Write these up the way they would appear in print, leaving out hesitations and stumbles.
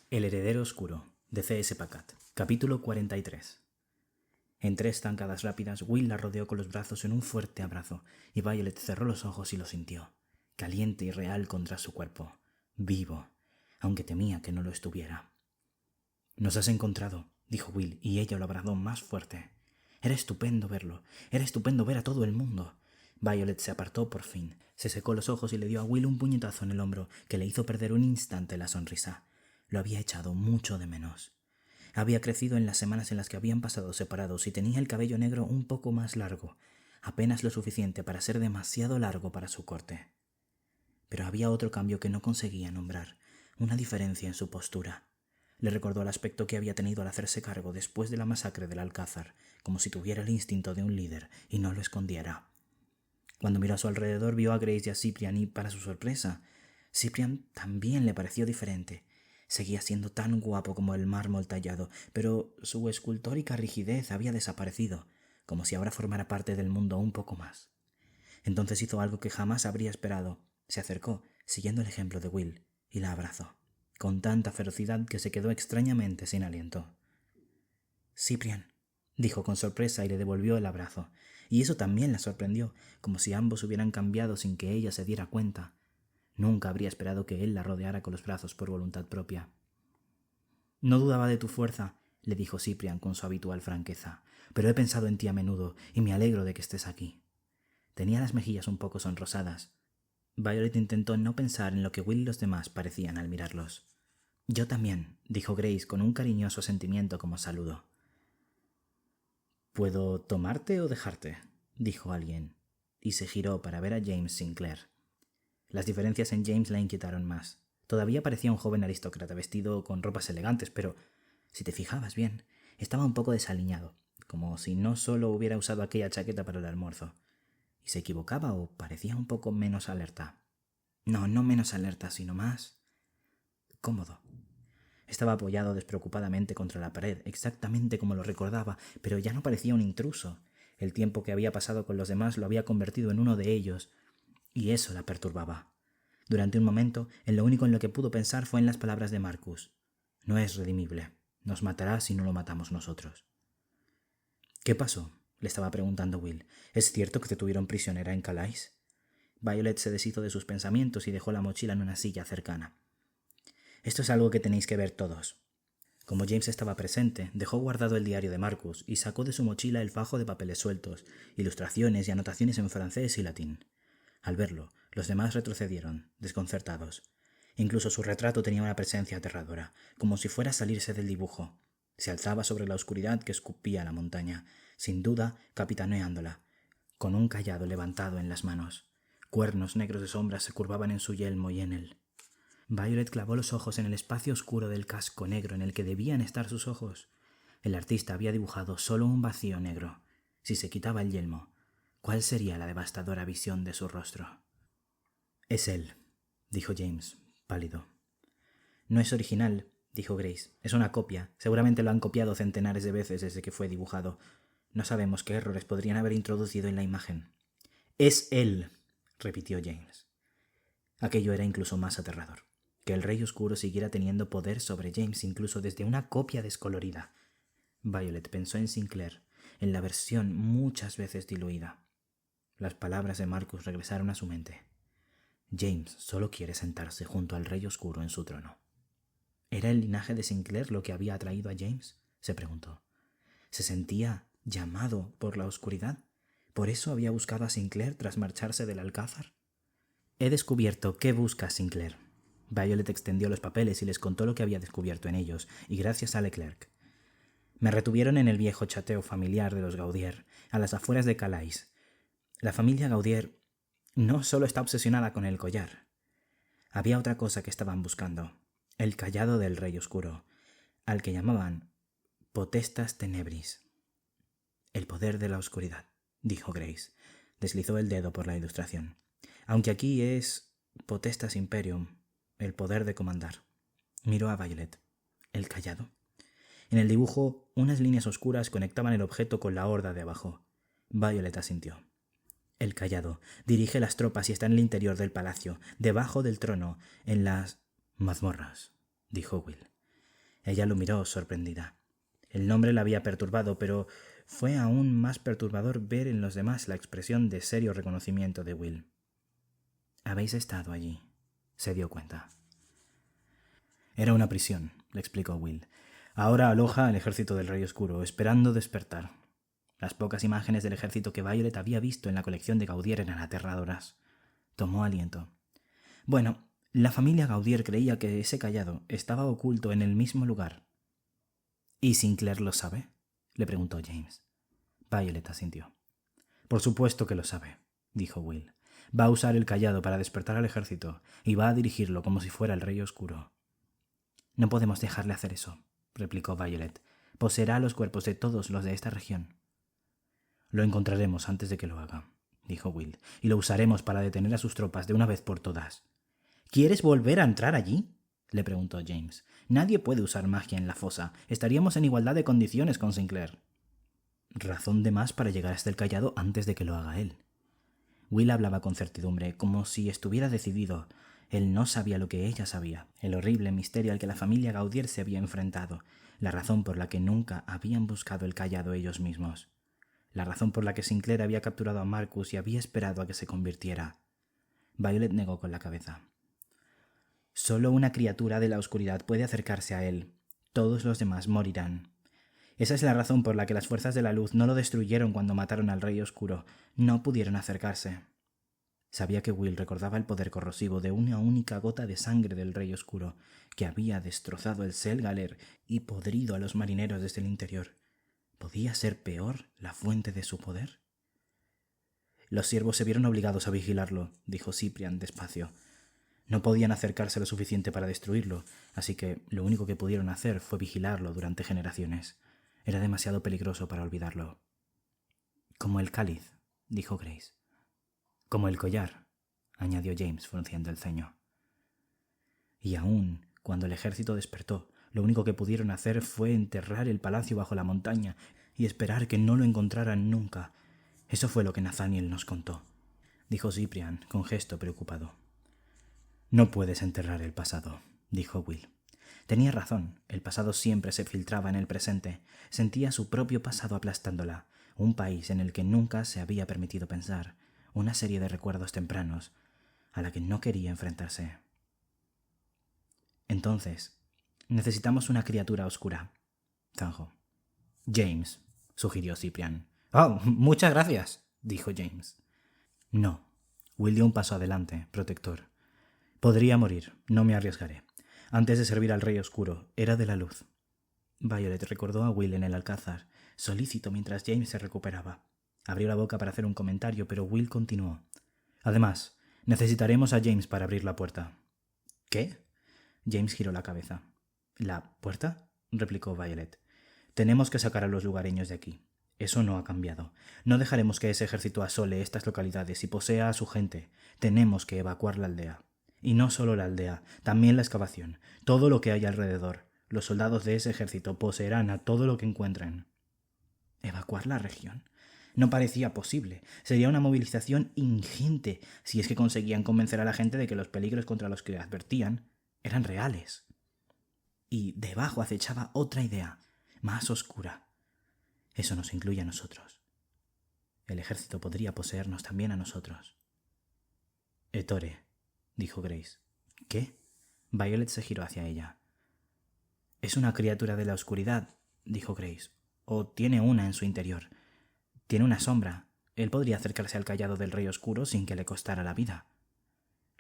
El heredero oscuro, de C.S. Pacat. Capítulo 43. En 3 zancadas rápidas, Will la rodeó con los brazos en un fuerte abrazo, y Violet cerró los ojos y lo sintió, caliente y real contra su cuerpo, vivo, aunque temía que no lo estuviera. «Nos has encontrado», dijo Will, y ella lo abrazó más fuerte. Era estupendo verlo, era estupendo ver a todo el mundo. Violet se apartó por fin, se secó los ojos y le dio a Will un puñetazo en el hombro que le hizo perder un instante la sonrisa. Lo había echado mucho de menos. Había crecido en las semanas en las que habían pasado separados y tenía el cabello negro un poco más largo, apenas lo suficiente para ser demasiado largo para su corte. Pero había otro cambio que no conseguía nombrar, una diferencia en su postura. Le recordó el aspecto que había tenido al hacerse cargo después de la masacre del Alcázar, como si tuviera el instinto de un líder y no lo escondiera. Cuando miró a su alrededor vio a Grace y a Cyprian y, para su sorpresa, Cyprian también le pareció diferente. Seguía siendo tan guapo como el mármol tallado, pero su escultórica rigidez había desaparecido, como si ahora formara parte del mundo un poco más. Entonces hizo algo que jamás habría esperado. Se acercó, siguiendo el ejemplo de Will, y la abrazó, con tanta ferocidad que se quedó extrañamente sin aliento. «Cyprian», dijo con sorpresa y le devolvió el abrazo, y eso también la sorprendió, como si ambos hubieran cambiado sin que ella se diera cuenta. Nunca habría esperado que él la rodeara con los brazos por voluntad propia. «No dudaba de tu fuerza», le dijo Cyprian con su habitual franqueza, «pero he pensado en ti a menudo y me alegro de que estés aquí». Tenía las mejillas un poco sonrosadas. Violet intentó no pensar en lo que Will y los demás parecían al mirarlos. «Yo también», dijo Grace con un cariñoso sentimiento como saludo. «¿Puedo tomarte o dejarte?», dijo alguien, y se giró para ver a James Sinclair. Las diferencias en James la inquietaron más. Todavía parecía un joven aristócrata vestido con ropas elegantes, pero, si te fijabas bien, estaba un poco desaliñado, como si no solo hubiera usado aquella chaqueta para el almuerzo. ¿Y se equivocaba o parecía un poco menos alerta? No menos alerta, sino más cómodo. Estaba apoyado despreocupadamente contra la pared, exactamente como lo recordaba, pero ya no parecía un intruso. El tiempo que había pasado con los demás lo había convertido en uno de ellos, y eso la perturbaba. Durante un momento, en lo único en lo que pudo pensar fue en las palabras de Marcus. «No es redimible. Nos matará si no lo matamos nosotros». «¿Qué pasó?», le estaba preguntando Will. «¿Es cierto que te tuvieron prisionera en Calais?». Violet se deshizo de sus pensamientos y dejó la mochila en una silla cercana. «Esto es algo que tenéis que ver todos». Como James estaba presente, dejó guardado el diario de Marcus y sacó de su mochila el fajo de papeles sueltos, ilustraciones y anotaciones en francés y latín. Al verlo, los demás retrocedieron, desconcertados. Incluso su retrato tenía una presencia aterradora, como si fuera a salirse del dibujo. Se alzaba sobre la oscuridad que escupía la montaña, sin duda capitaneándola, con un cayado levantado en las manos. Cuernos negros de sombras se curvaban en su yelmo y en él. Violet clavó los ojos en el espacio oscuro del casco negro en el que debían estar sus ojos. El artista había dibujado solo un vacío negro. Si se quitaba el yelmo, ¿cuál sería la devastadora visión de su rostro? «Es él», dijo James, pálido. «No es original», dijo Grace. «Es una copia. Seguramente lo han copiado centenares de veces desde que fue dibujado. No sabemos qué errores podrían haber introducido en la imagen». «Es él», repitió James. Aquello era incluso más aterrador. Que el Rey Oscuro siguiera teniendo poder sobre James incluso desde una copia descolorida. Violet pensó en Sinclair, en la versión muchas veces diluida. Las palabras de Marcus regresaron a su mente. James solo quiere sentarse junto al Rey Oscuro en su trono. ¿Era el linaje de Sinclair lo que había atraído a James?, se preguntó. ¿Se sentía llamado por la oscuridad? ¿Por eso había buscado a Sinclair tras marcharse del Alcázar? «He descubierto qué busca Sinclair». Violet extendió los papeles y les contó lo que había descubierto en ellos, y gracias a Leclerc. «Me retuvieron en el viejo chateo familiar de los Gaudier, a las afueras de Calais. La familia Gaudier no solo está obsesionada con el collar. Había otra cosa que estaban buscando, el cayado del Rey Oscuro, al que llamaban Potestas Tenebris». «El poder de la oscuridad», dijo Grace. Deslizó el dedo por la ilustración. «Aunque aquí es Potestas Imperium, el poder de comandar». Miró a Violet. «¿El cayado?». En el dibujo, unas líneas oscuras conectaban el objeto con la horda de abajo. Violet asintió. «El cayado dirige las tropas y está en el interior del palacio, debajo del trono, en las mazmorras», dijo Will. Ella lo miró sorprendida. El nombre la había perturbado, pero fue aún más perturbador ver en los demás la expresión de serio reconocimiento de Will. «Habéis estado allí», se dio cuenta. «Era una prisión», le explicó Will. «Ahora aloja al ejército del Rey Oscuro, esperando despertar». Las pocas imágenes del ejército que Violet había visto en la colección de Gaudier eran aterradoras. Tomó aliento. Bueno, la familia Gaudier creía que ese cayado estaba oculto en el mismo lugar. «¿Y Sinclair lo sabe?», le preguntó James. Violet asintió. «Por supuesto que lo sabe», dijo Will. «Va a usar el cayado para despertar al ejército y va a dirigirlo como si fuera el Rey Oscuro». «No podemos dejarle hacer eso», replicó Violet. «Poseerá los cuerpos de todos los de esta región». «Lo encontraremos antes de que lo haga», dijo Will, «y lo usaremos para detener a sus tropas de una vez por todas». «¿Quieres volver a entrar allí?», le preguntó James. «Nadie puede usar magia en la fosa. Estaríamos en igualdad de condiciones con Sinclair». «Razón de más para llegar hasta el cayado antes de que lo haga él». Will hablaba con certidumbre, como si estuviera decidido. Él no sabía lo que ella sabía, el horrible misterio al que la familia Gaudier se había enfrentado, la razón por la que nunca habían buscado el cayado ellos mismos, la razón por la que Sinclair había capturado a Marcus y había esperado a que se convirtiera. Violet negó con la cabeza. «Solo una criatura de la oscuridad puede acercarse a él. Todos los demás morirán. Esa es la razón por la que las fuerzas de la luz no lo destruyeron cuando mataron al Rey Oscuro. No pudieron acercarse». Sabía que Will recordaba el poder corrosivo de una única gota de sangre del Rey Oscuro, que había destrozado el Selgaler y podrido a los marineros desde el interior. ¿Podía ser peor la fuente de su poder? «Los siervos se vieron obligados a vigilarlo», dijo Cyprian despacio. «No podían acercarse lo suficiente para destruirlo, así que lo único que pudieron hacer fue vigilarlo durante generaciones. Era demasiado peligroso para olvidarlo». «Como el cáliz», dijo Grace. «Como el collar», añadió James frunciendo el ceño. Y aún cuando el ejército despertó, lo único que pudieron hacer fue enterrar el palacio bajo la montaña y esperar que no lo encontraran nunca. Eso fue lo que Nathaniel nos contó, dijo Cyprian con gesto preocupado. «No puedes enterrar el pasado», dijo Will. Tenía razón, el pasado siempre se filtraba en el presente. Sentía su propio pasado aplastándola, un país en el que nunca se había permitido pensar, una serie de recuerdos tempranos a la que no quería enfrentarse. «Entonces, necesitamos una criatura oscura», zanjó. «James», sugirió Cyprian. «Oh, muchas gracias», dijo James. «No». Will dio un paso adelante, protector. «Podría morir, no me arriesgaré. Antes de servir al Rey Oscuro, era de la luz». Violet recordó a Will en el alcázar, solícito mientras James se recuperaba. Abrió la boca para hacer un comentario, pero Will continuó. «Además, necesitaremos a James para abrir la puerta». «¿Qué?». James giró la cabeza. «¿La puerta?», replicó Violet. «Tenemos que sacar a los lugareños de aquí. Eso no ha cambiado. No dejaremos que ese ejército asole estas localidades y posea a su gente. Tenemos que evacuar la aldea. Y no solo la aldea, también la excavación, todo lo que hay alrededor. Los soldados de ese ejército poseerán a todo lo que encuentren». ¿Evacuar la región? No parecía posible. Sería una movilización ingente si es que conseguían convencer a la gente de que los peligros contra los que advertían eran reales. Y debajo acechaba otra idea, más oscura. Eso nos incluye a nosotros. El ejército podría poseernos también a nosotros. «Ettore», dijo Grace. «¿Qué?». Violet se giró hacia ella. «Es una criatura de la oscuridad», dijo Grace. «O tiene una en su interior. Tiene una sombra. Él podría acercarse al cayado del Rey Oscuro sin que le costara la vida».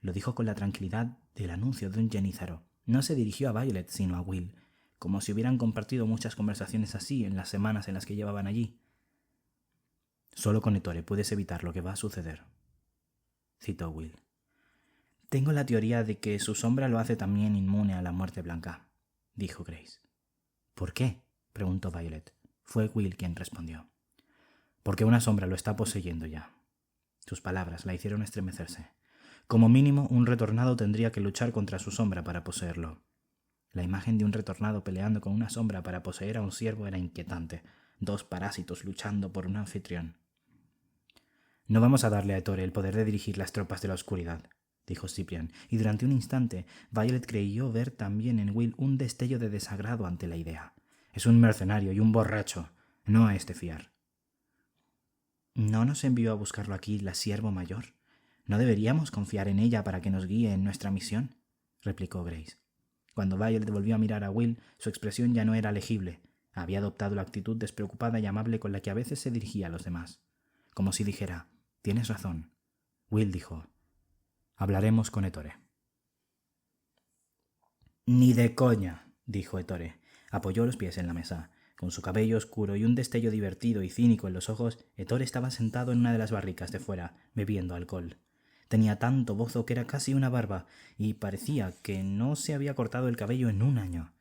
Lo dijo con la tranquilidad del anuncio de un genízaro. No se dirigió a Violet, sino a Will, como si hubieran compartido muchas conversaciones así en las semanas en las que llevaban allí. «Solo con Ettore puedes evitar lo que va a suceder», citó Will. «Tengo la teoría de que su sombra lo hace también inmune a la muerte blanca», dijo Grace. «¿Por qué?», preguntó Violet. Fue Will quien respondió. «Porque una sombra lo está poseyendo ya». Sus palabras la hicieron estremecerse. Como mínimo, un retornado tendría que luchar contra su sombra para poseerlo. La imagen de un retornado peleando con una sombra para poseer a un siervo era inquietante. Dos parásitos luchando por un anfitrión. «No vamos a darle a Ettore el poder de dirigir las tropas de la oscuridad», dijo Cyprian, y durante un instante Violet creyó ver también en Will un destello de desagrado ante la idea. «Es un mercenario y un borracho. No es de fiar». «¿No nos envió a buscarlo aquí la siervo mayor? ¿No deberíamos confiar en ella para que nos guíe en nuestra misión?», replicó Grace. Cuando Violet volvió a mirar a Will, su expresión ya no era legible. Había adoptado la actitud despreocupada y amable con la que a veces se dirigía a los demás. Como si dijera: «Tienes razón». Will dijo: «Hablaremos con Ettore». «Ni de coña», dijo Ettore. Apoyó los pies en la mesa. Con su cabello oscuro y un destello divertido y cínico en los ojos, Ettore estaba sentado en una de las barricas de fuera, bebiendo alcohol. Tenía tanto bozo que era casi una barba, y parecía que no se había cortado el cabello en un año.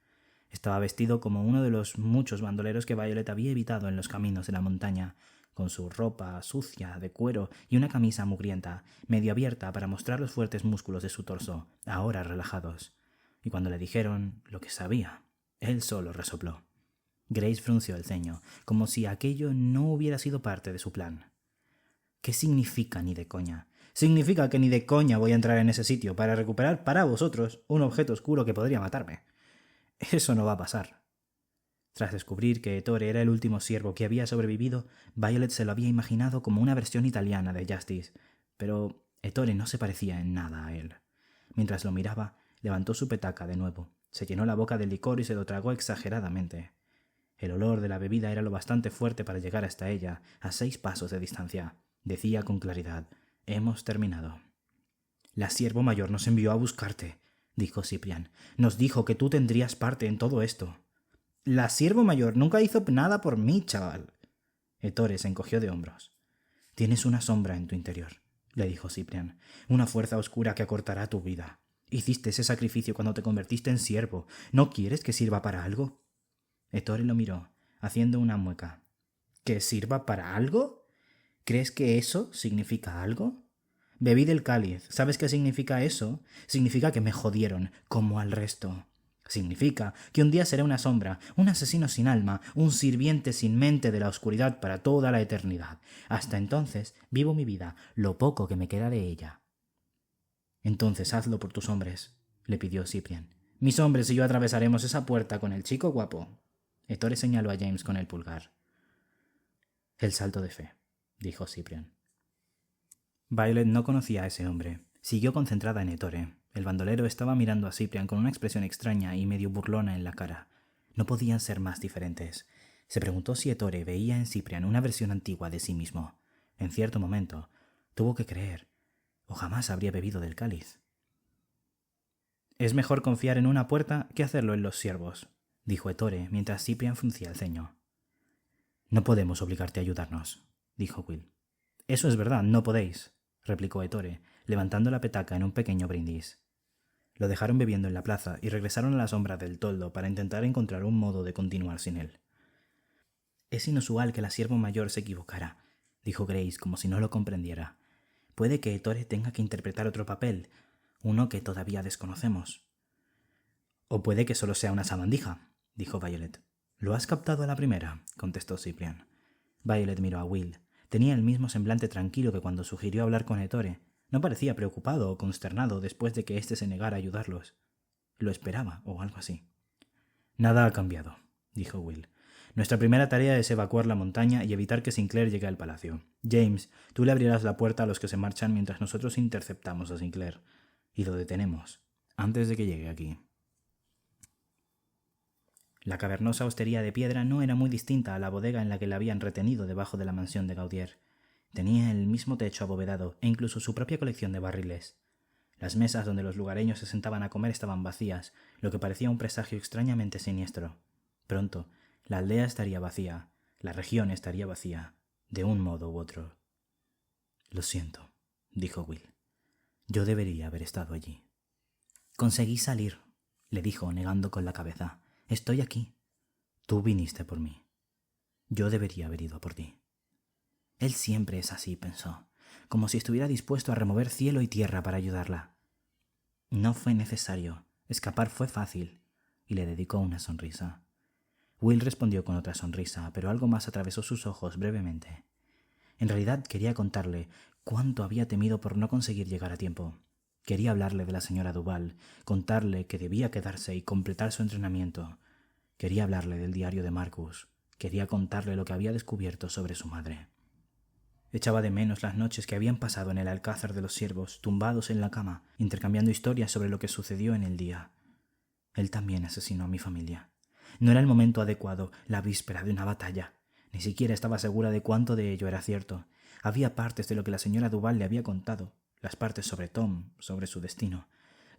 Estaba vestido como uno de los muchos bandoleros que Violet había evitado en los caminos de la montaña, con su ropa sucia de cuero y una camisa mugrienta, medio abierta para mostrar los fuertes músculos de su torso, ahora relajados. Y cuando le dijeron lo que sabía, él solo resopló. Grace frunció el ceño, como si aquello no hubiera sido parte de su plan. «¿Qué significa ni de coña?» «Significa que ni de coña voy a entrar en ese sitio para recuperar para vosotros un objeto oscuro que podría matarme. Eso no va a pasar». Tras descubrir que Ettore era el último siervo que había sobrevivido, Violet se lo había imaginado como una versión italiana de Justice, pero Ettore no se parecía en nada a él. Mientras lo miraba, levantó su petaca de nuevo, se llenó la boca de licor y se lo tragó exageradamente. El olor de la bebida era lo bastante fuerte para llegar hasta ella, a 6 pasos de distancia. Decía con claridad: «Hemos terminado». «La siervo mayor nos envió a buscarte», dijo Cyprian. «Nos dijo que tú tendrías parte en todo esto». «La siervo mayor nunca hizo nada por mí, chaval». Ettore se encogió de hombros. «Tienes una sombra en tu interior», le dijo Cyprian. «Una fuerza oscura que acortará tu vida. Hiciste ese sacrificio cuando te convertiste en siervo. ¿No quieres que sirva para algo?» Ettore lo miró, haciendo una mueca. ¿Que sirva para algo? ¿Crees que eso significa algo? Bebí del cáliz. ¿Sabes qué significa eso? Significa que me jodieron, como al resto. Significa que un día seré una sombra, un asesino sin alma, un sirviente sin mente de la oscuridad para toda la eternidad. Hasta entonces vivo mi vida, lo poco que me queda de ella. Entonces hazlo por tus hombres, le pidió Cyprian. Mis hombres y yo atravesaremos esa puerta con el chico guapo. Ettore señaló a James con el pulgar. El salto de fe, dijo Cyprian. Violet no conocía a ese hombre. Siguió concentrada en Ettore. El bandolero estaba mirando a Cyprian con una expresión extraña y medio burlona en la cara. No podían ser más diferentes. Se preguntó si Ettore veía en Cyprian una versión antigua de sí mismo. En cierto momento, tuvo que creer, o jamás habría bebido del cáliz. «Es mejor confiar en una puerta que hacerlo en los siervos», dijo Ettore mientras Cyprian fruncía el ceño. «No podemos obligarte a ayudarnos», dijo Will. «Eso es verdad, no podéis», replicó Ettore, levantando la petaca en un pequeño brindis. Lo dejaron bebiendo en la plaza y regresaron a la sombra del toldo para intentar encontrar un modo de continuar sin él. «Es inusual que la siervo mayor se equivocara», dijo Grace como si no lo comprendiera. «Puede que Ettore tenga que interpretar otro papel, uno que todavía desconocemos». «O puede que solo sea una sabandija», dijo Violet. «Lo has captado a la primera», contestó Cyprian. Violet miró a Will. Tenía el mismo semblante tranquilo que cuando sugirió hablar con Ettore. No parecía preocupado o consternado después de que éste se negara a ayudarlos. Lo esperaba, o algo así. «Nada ha cambiado», dijo Will. «Nuestra primera tarea es evacuar la montaña y evitar que Sinclair llegue al palacio. James, tú le abrirás la puerta a los que se marchan mientras nosotros interceptamos a Sinclair. Y lo detenemos, antes de que llegue aquí». La cavernosa hostería de piedra no era muy distinta a la bodega en la que la habían retenido debajo de la mansión de Gaudier. Tenía el mismo techo abovedado e incluso su propia colección de barriles. Las mesas donde los lugareños se sentaban a comer estaban vacías, lo que parecía un presagio extrañamente siniestro. Pronto, la aldea estaría vacía, la región estaría vacía, de un modo u otro. «Lo siento», dijo Will. «Yo debería haber estado allí». «Conseguí salir», le dijo, negando con la cabeza. «Estoy aquí». «Tú viniste por mí. Yo debería haber ido por ti». Él siempre es así, pensó, como si estuviera dispuesto a remover cielo y tierra para ayudarla. No fue necesario. Escapar fue fácil, y le dedicó una sonrisa. Will respondió con otra sonrisa, pero algo más atravesó sus ojos brevemente. En realidad quería contarle cuánto había temido por no conseguir llegar a tiempo. Quería hablarle de la señora Duval, contarle que debía quedarse y completar su entrenamiento. Quería hablarle del diario de Marcus. Quería contarle lo que había descubierto sobre su madre. Echaba de menos las noches que habían pasado en el Alcázar de los Siervos, tumbados en la cama, intercambiando historias sobre lo que sucedió en el día. Él también asesinó a mi familia. No era el momento adecuado, la víspera de una batalla. Ni siquiera estaba segura de cuánto de ello era cierto. Había partes de lo que la señora Duval le había contado, las partes sobre Tom, sobre su destino,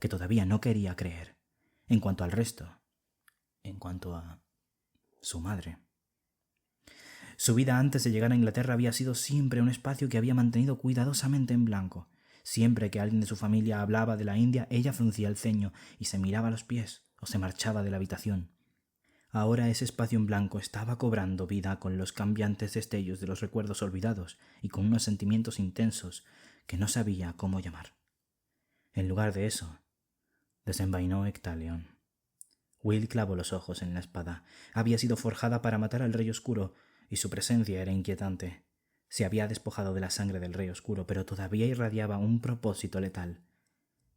que todavía no quería creer. En cuanto al resto, en cuanto a su madre. Su vida antes de llegar a Inglaterra había sido siempre un espacio que había mantenido cuidadosamente en blanco. Siempre que alguien de su familia hablaba de la India, ella fruncía el ceño y se miraba a los pies o se marchaba de la habitación. Ahora ese espacio en blanco estaba cobrando vida con los cambiantes destellos de los recuerdos olvidados y con unos sentimientos intensos que no sabía cómo llamar. En lugar de eso, desenvainó Ectalion. Will clavó los ojos en la espada. Había sido forjada para matar al Rey Oscuro, y su presencia era inquietante. Se había despojado de la sangre del Rey Oscuro, pero todavía irradiaba un propósito letal.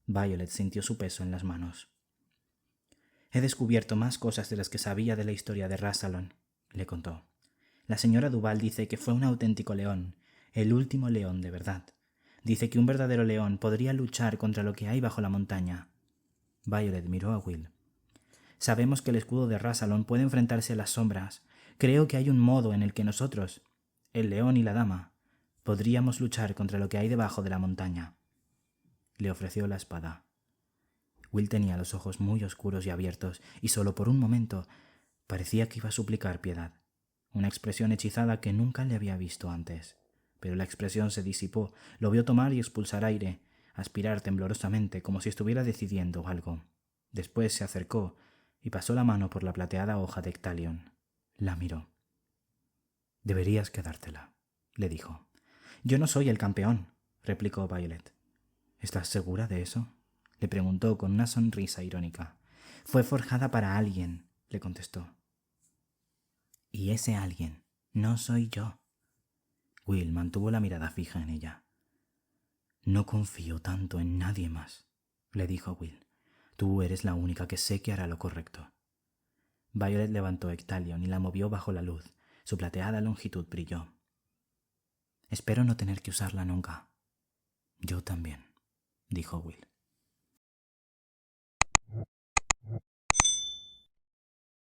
Violet sintió su peso en las manos. «He descubierto más cosas de las que sabía de la historia de Rassilon», le contó. «La señora Duval dice que fue un auténtico león, el último león de verdad. Dice que un verdadero león podría luchar contra lo que hay bajo la montaña». Violet miró a Will. «Sabemos que el escudo de Rassilon puede enfrentarse a las sombras. Creo que hay un modo en el que nosotros, el león y la dama, podríamos luchar contra lo que hay debajo de la montaña». Le ofreció la espada. Will tenía los ojos muy oscuros y abiertos, y solo por un momento parecía que iba a suplicar piedad. Una expresión hechizada que nunca le había visto antes. Pero la expresión se disipó, lo vio tomar y expulsar aire, aspirar temblorosamente como si estuviera decidiendo algo. Después se acercó y pasó la mano por la plateada hoja de Ectalion. La miró. «Deberías quedártela», le dijo. «Yo no soy el campeón», replicó Violet. «¿Estás segura de eso?», le preguntó con una sonrisa irónica. «Fue forjada para alguien», le contestó. «Y ese alguien no soy yo». Will mantuvo la mirada fija en ella. «No confío tanto en nadie más», le dijo Will. «Tú eres la única que sé que hará lo correcto». Violet levantó Ectalion y la movió bajo la luz. Su plateada longitud brilló. «Espero no tener que usarla nunca». «Yo también», dijo Will.